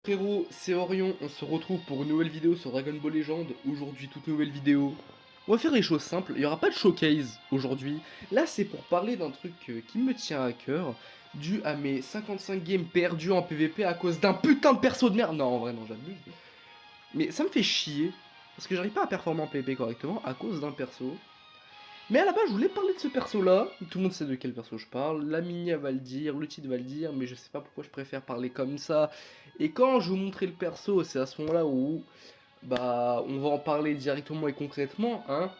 Frérot, c'est Orion, on se retrouve pour une nouvelle vidéo sur Dragon Ball Legend. Aujourd'hui, toute nouvelle vidéo. On va faire les choses simples, il n'y aura pas de showcase aujourd'hui. Là, c'est pour parler d'un truc qui me tient à cœur, dû à mes 55 games perdus en PVP à cause d'un putain de perso de merde. Non, en vrai, non, j'abuse. Mais ça me fait chier, parce que j'arrive pas à performer en PVP correctement à cause d'un perso. Mais à la base, je voulais parler de ce perso-là. Tout le monde sait de quel perso je parle. La Minia va le dire, le titre va le dire, mais je sais pas pourquoi je préfère parler comme ça. Et quand je vous montrer le perso, c'est à ce moment-là où bah on va en parler directement et concrètement, hein.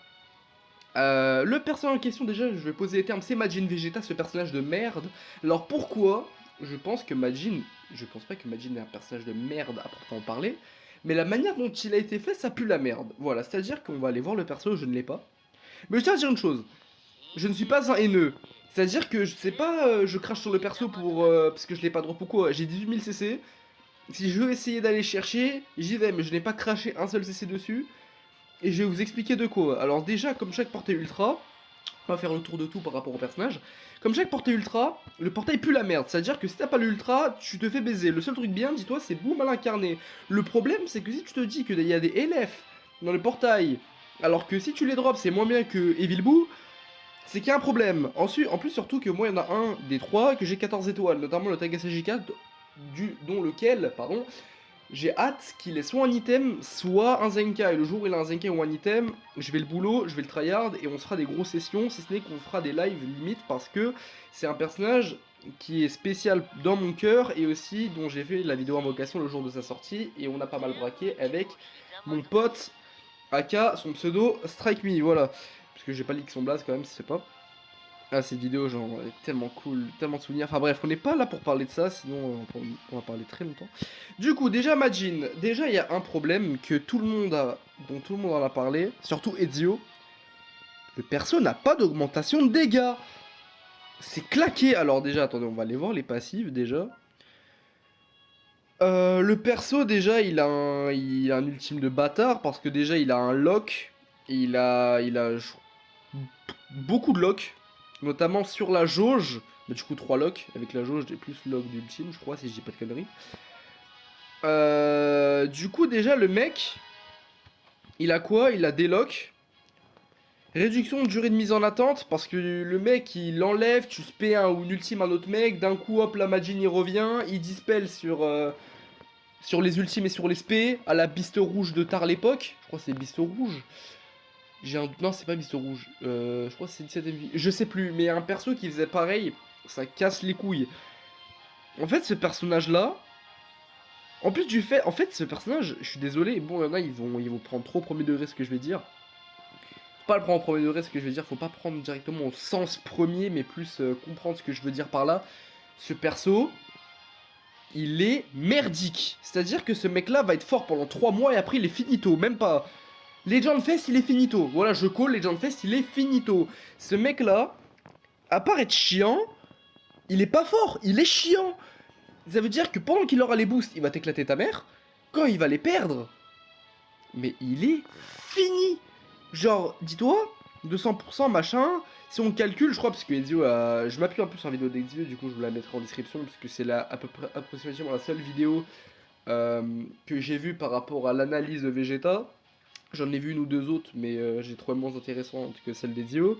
Le personnage en question, déjà, je vais poser les termes, c'est Majin Vegeta, ce personnage de merde. Alors pourquoi je pense que Majin, je pense pas que Majin est un personnage de merde à proprement parler, mais la manière dont il a été fait, ça pue la merde. Voilà, c'est-à-dire qu'on va aller voir le perso, je ne l'ai pas. Mais je tiens à dire une chose, je ne suis pas un haineux. C'est-à-dire que je sais pas, je crache sur le perso pour parce que je l'ai pas drop ou quoi. J'ai 18 000 CC. Si je veux essayer d'aller chercher, j'y vais, mais je n'ai pas craché un seul CC dessus. Et je vais vous expliquer de quoi. Alors déjà, comme chaque portée ultra, on va faire le tour de tout par rapport au personnage. Comme chaque portée ultra, le portail pue la merde. C'est-à-dire que si t'as pas l'ultra, tu te fais baiser. Le seul truc bien, dis-toi, c'est boum à l'incarné. Le problème, c'est que si tu te dis qu'il y a des LF dans le portail, alors que si tu les drops, c'est moins bien que Evil Boo, c'est qu'il y a un problème. Ensuite, en plus, surtout que moi, il y en a un des trois que j'ai 14 étoiles, notamment le Tagasaji 4, dont lequel, pardon, j'ai hâte qu'il ait soit un item, soit un Zenkai. Et le jour où il a un Zenkai ou un item, je vais le boulot, je vais le tryhard, et on se fera des grosses sessions, si ce n'est qu'on fera des lives limite, parce que c'est un personnage qui est spécial dans mon cœur, et aussi dont j'ai fait la vidéo invocation le jour de sa sortie, et on a pas mal braqué avec mon pote, aka son pseudo Strike Me, voilà. Parce que j'ai pas leak son blaze quand même, si c'est pas. Ah, cette vidéo, genre, elle est tellement cool, tellement de souvenirs. Enfin bref, on n'est pas là pour parler de ça, sinon on va parler très longtemps. Du coup, déjà Majin, déjà il y a un problème que tout le monde a, dont tout le monde en a parlé, surtout Ezio. Le perso n'a pas d'augmentation de dégâts. C'est claqué. Alors déjà, attendez, on va aller voir les passives déjà. Le perso déjà, il a un ultime de bâtard parce que déjà il a un lock, il a beaucoup de locks, notamment sur la jauge. Mais du coup 3 locks, avec la jauge j'ai plus lock d'ultime je crois si je dis pas de conneries. Du coup déjà le mec, il a quoi? Il a des locks. Réduction de durée de mise en attente, parce que le mec il l'enlève, tu spé un ou une ultime à un autre mec, d'un coup hop la Majin il revient, il dispel sur les ultimes et sur les spé, à la biste rouge de tard l'époque, je crois que c'est biste rouge. J'ai un... Non, c'est pas Bisto Rouge. Je crois que c'est 17ème vie. Je sais plus, mais un perso qui faisait pareil, ça casse les couilles. En fait, ce personnage-là, en plus du fait... En fait, ce personnage, je suis désolé, bon, il y en a, ils vont prendre trop au premier degré ce que je vais dire. Faut pas le prendre au premier degré ce que je vais dire, faut pas prendre directement au sens premier, mais plus comprendre ce que je veux dire par là. Ce perso, il est merdique. C'est-à-dire que ce mec-là va être fort pendant 3 mois et après il est finito, même pas... Legend Fest, il est finito. Voilà, je call, Legend Fest, il est finito. Ce mec-là, à part être chiant, il est pas fort, il est chiant. Ça veut dire que pendant qu'il aura les boosts, il va t'éclater ta mère. Quand il va les perdre, mais il est fini. Genre, dis-toi, 200% machin. Si on calcule, je crois, parce que Ezio a... Je m'appuie un peu sur la vidéo d'Ezio, du coup je vous la mettrai en description, parce que c'est à peu près approximativement la seule vidéo que j'ai vue par rapport à l'analyse de Vegeta. J'en ai vu une ou deux autres, mais j'ai trouvé moins intéressante que celle d'Ezio.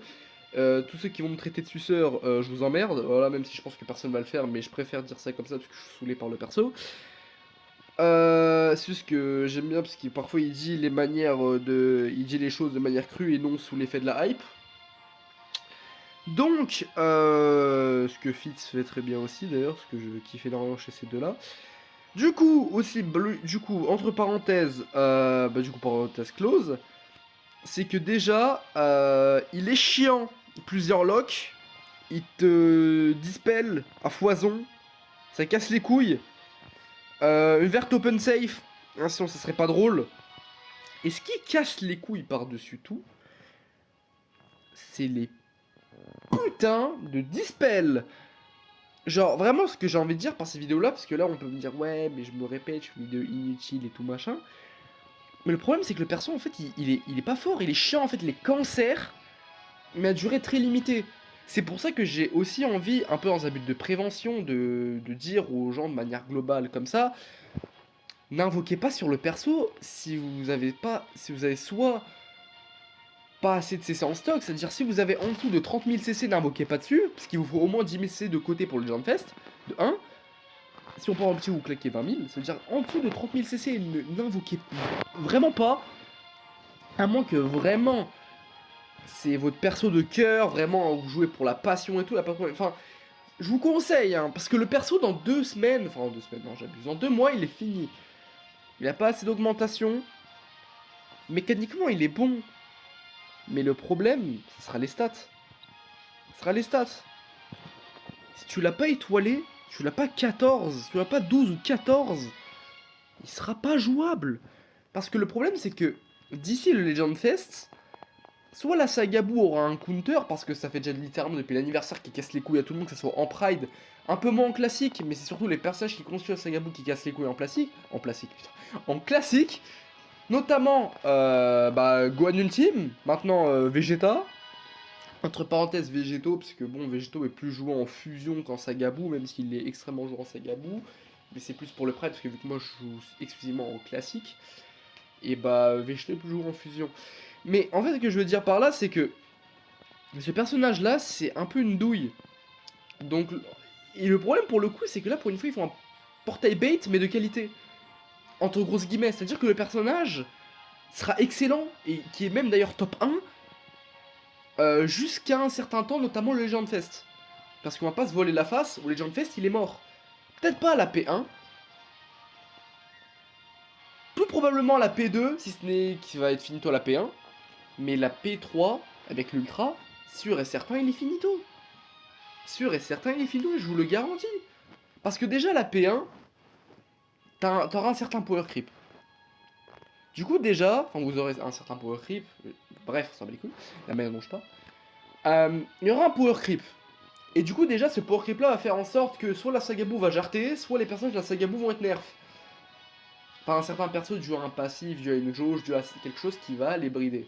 Tous ceux qui vont me traiter de suceur, je vous emmerde. Voilà, même si je pense que personne va le faire, mais je préfère dire ça comme ça parce que je suis saoulé par le perso. C'est juste que j'aime bien parce que parfois il dit les manières de... Il dit les choses de manière crue et non sous l'effet de la hype. Donc, ce que Fitz fait très bien aussi d'ailleurs, ce que je kiffe énormément chez ces deux-là. Du coup, aussi, du coup, entre parenthèses, du coup, parenthèse close, c'est que déjà, il est chiant, plusieurs locks, il te dispel à foison, ça casse les couilles, une verte open safe, hein, sinon ça serait pas drôle. Et ce qui casse les couilles par-dessus tout, c'est les putains de dispel. Genre, vraiment, ce que j'ai envie de dire par ces vidéos-là, parce que là, on peut me dire, ouais, mais je me répète, je fais une vidéo inutile et tout machin. Mais le problème, c'est que le perso, en fait, il est pas fort, il est chiant, en fait, les cancers, mais à durée très limitée. C'est pour ça que j'ai aussi envie, un peu dans un but de prévention, de dire aux gens de manière globale comme ça, n'invoquez pas sur le perso si vous avez soit pas assez de CC en stock, c'est-à-dire si vous avez en dessous de 30 000 CC, n'invoquez pas dessus, parce qu'il vous faut au moins 10 000 CC de côté pour le Legend Fest, de 1. Si on part en petit, vous claquez 20 000, c'est-à-dire en dessous de 30 000 CC, n'invoquez vraiment pas, à moins que vraiment c'est votre perso de cœur, vraiment vous jouez pour la passion et tout, enfin, je vous conseille, hein, parce que le perso dans 2 semaines, enfin en 2 semaines, non j'abuse, en 2 mois il est fini. Il n'a pas assez d'augmentation, mécaniquement il est bon, mais le problème, ce sera les stats. Ce sera les stats. Si tu l'as pas étoilé, tu l'as pas 14, tu l'as pas 12 ou 14, il sera pas jouable. Parce que le problème c'est que d'ici le Legend Fest, soit la Sagabou aura un counter, parce que ça fait déjà littéralement depuis l'anniversaire qui casse les couilles à tout le monde, que ce soit en Pride, un peu moins en classique, mais c'est surtout les personnages qui construisent la Sagabou qui cassent les couilles en classique, en classique, notamment Gohan Ultime, maintenant Vegeta, entre parenthèses Végétaux, parce que bon, Végétaux est plus joué en fusion qu'en Sagabou, même s'il est extrêmement joué en Sagabou, mais c'est plus pour le Pride, parce que vu que moi je joue exclusivement en classique, et bah Végétaux est plus joué en fusion. Mais en fait, ce que je veux dire par là, c'est que ce personnage-là, c'est un peu une douille. Donc, et le problème pour le coup, c'est que là, pour une fois, ils font un portail bait, mais de qualité. Entre grosses guillemets, c'est-à-dire que le personnage sera excellent, et qui est même d'ailleurs top 1, jusqu'à un certain temps, notamment le Legend Fest. Parce qu'on va pas se voler la face, au Legend Fest, il est mort. Peut-être pas à la P1, plus probablement à la P2, si ce n'est qu'il va être finito à la P1, mais la P3, avec l'Ultra, sûr et certain, il est finito. Sûr et certain, il est finito, je vous le garantis. Parce que déjà, la P1, t'auras un certain power creep. Du coup, déjà, enfin, vous aurez un certain power creep, bref, ça va les couilles, la manière dont je parle. Il y aura un power creep. Et du coup, déjà, ce power creep là va faire en sorte que soit la Sagabou va jarter, soit les personnages de la Sagabou vont être nerfs. Par un certain perso dû à un passif, dû à une jauge, dû à quelque chose qui va les brider.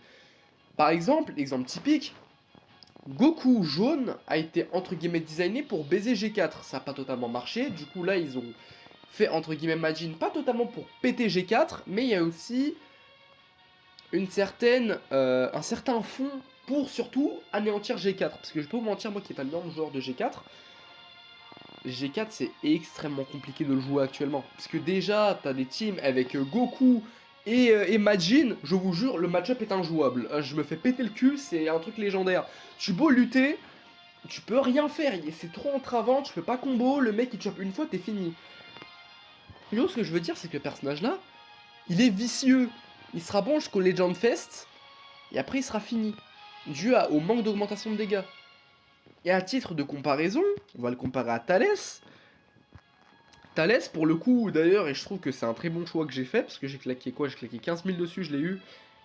Par exemple, exemple typique, Goku jaune a été entre guillemets designé pour baiser G4. Ça n'a pas totalement marché, du coup là ils ont fait entre guillemets Majin, pas totalement pour péter G4, mais il y a aussi un certain fond pour surtout anéantir G4. Parce que je peux vous mentir, moi qui n'ai pas le énorme joueur de G4, G4 c'est extrêmement compliqué de le jouer actuellement. Parce que déjà t'as des teams avec Goku et Majin, je vous jure, le match-up est injouable. Je me fais péter le cul, c'est un truc légendaire. Tu beau lutter, tu peux rien faire, c'est trop entravant, tu peux pas combo, le mec il te chope une fois, t'es fini. Et ce que je veux dire, c'est que le personnage là, il est vicieux. Il sera bon jusqu'au Legend Fest, et après il sera fini. Dû au manque d'augmentation de dégâts. Et à titre de comparaison, on va le comparer à Thalès. Thalès, pour le coup, d'ailleurs, et je trouve que c'est un très bon choix que j'ai fait, parce que j'ai claqué quoi? J'ai claqué 15 000 dessus, je l'ai eu.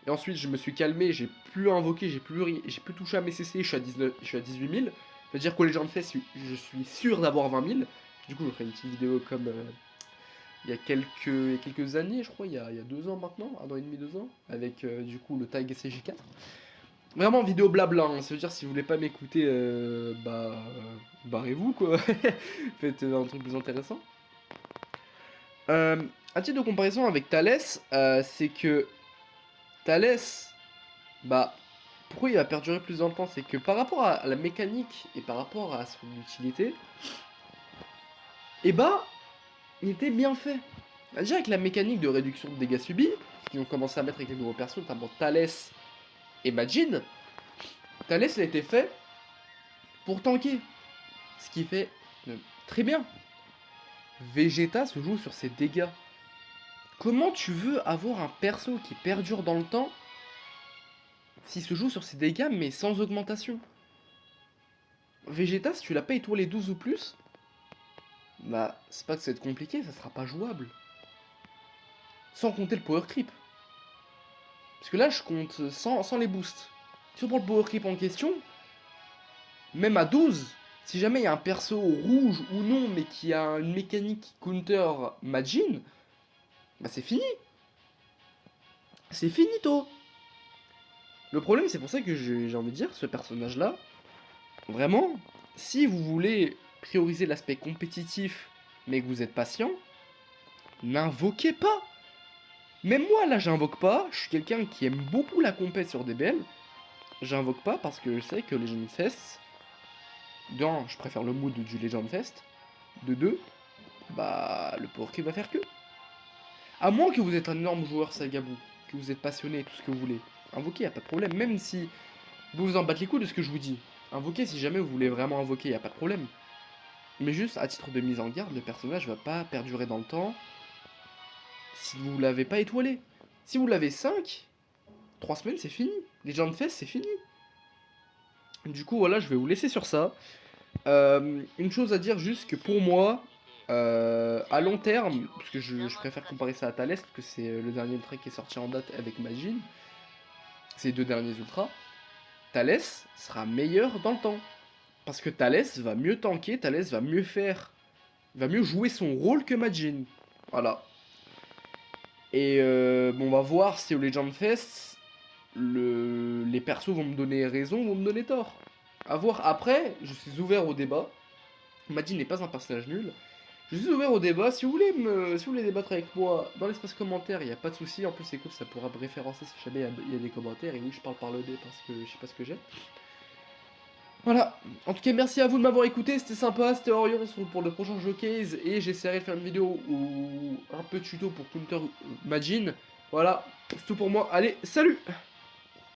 Et ensuite, je me suis calmé, j'ai plus invoqué, j'ai plus touché à mes CC, je suis à 18 000. C'est-à-dire qu'au Legend Fest, je suis sûr d'avoir 20 000. Du coup, je ferai une petite vidéo comme il y a quelques années, je crois, il y a 2 ans maintenant, 1 an et demi, 2 ans, avec du coup le tag CJ4. Vraiment vidéo blabla, hein. Ça veut dire si vous voulez pas m'écouter, barrez-vous quoi. Faites un truc plus intéressant. À titre de comparaison avec Thalès, c'est que Thalès, pourquoi il va perdurer plus dans le temps? C'est que par rapport à la mécanique et par rapport à son utilité, il était bien fait. Déjà avec la mécanique de réduction de dégâts subis, qu'ils ont commencé à mettre avec les nouveaux persos, notamment Thalès et Majin, Thalès il a été fait pour tanker. Ce qui fait très bien. Vegeta se joue sur ses dégâts. Comment tu veux avoir un perso qui perdure dans le temps s'il se joue sur ses dégâts mais sans augmentation? Vegeta, si tu l'as pas étoilé 12 ou plus, c'est pas que ça va être compliqué, ça sera pas jouable. Sans compter le power creep. Parce que là, je compte sans les boosts. Si on prend le power creep en question, même à 12, si jamais il y a un perso rouge ou non, mais qui a une mécanique qui counter Majin, c'est fini. C'est finito. Le problème, c'est pour ça que j'ai envie de dire, ce personnage-là, vraiment, si vous voulez prioriser l'aspect compétitif, mais que vous êtes patient, n'invoquez pas. Même moi, là, j'invoque pas. Je suis quelqu'un qui aime beaucoup la compète sur DBL. J'invoque pas parce que je sais que Legend Fest, de 1, je préfère le mood du Legend Fest. De 2, bah, le Power Creep va faire que. À moins que vous êtes un énorme joueur Sagabou, que vous êtes passionné, tout ce que vous voulez. Invoquez, y a pas de problème. Même si vous vous en battez les couilles de ce que je vous dis. Invoquez si jamais vous voulez vraiment invoquer, y a pas de problème. Mais juste, à titre de mise en garde, le personnage va pas perdurer dans le temps si vous l'avez pas étoilé. Si vous l'avez 5, 3 semaines c'est fini. Legend Fest c'est fini. Du coup voilà, je vais vous laisser sur ça. Une chose à dire juste que pour moi, à long terme, parce que je préfère comparer ça à Thalès, parce que c'est le dernier ultra qui est sorti en date avec Majin, ces 2 derniers ultras, Thalès sera meilleur dans le temps. Parce que Thalès va mieux tanker, Thalès va mieux faire, va mieux jouer son rôle que Majin. Voilà. Et bon, on va voir si au Legend Fest, les persos vont me donner raison ou vont me donner tort. A voir. Après, je suis ouvert au débat. Majin n'est pas un personnage nul. Je suis ouvert au débat. Si vous voulez débattre avec moi dans l'espace commentaire, il n'y a pas de souci. En plus, c'est cool, ça pourra me référencer si jamais il y a des commentaires. Et oui, je parle par le dé parce que je sais pas ce que j'ai. Voilà, en tout cas merci à vous de m'avoir écouté, c'était sympa, c'était Orion, on se retrouve pour le prochain showcase et j'essaierai de faire une vidéo ou un peu de tuto pour counter Majin. Voilà, c'est tout pour moi, allez, salut!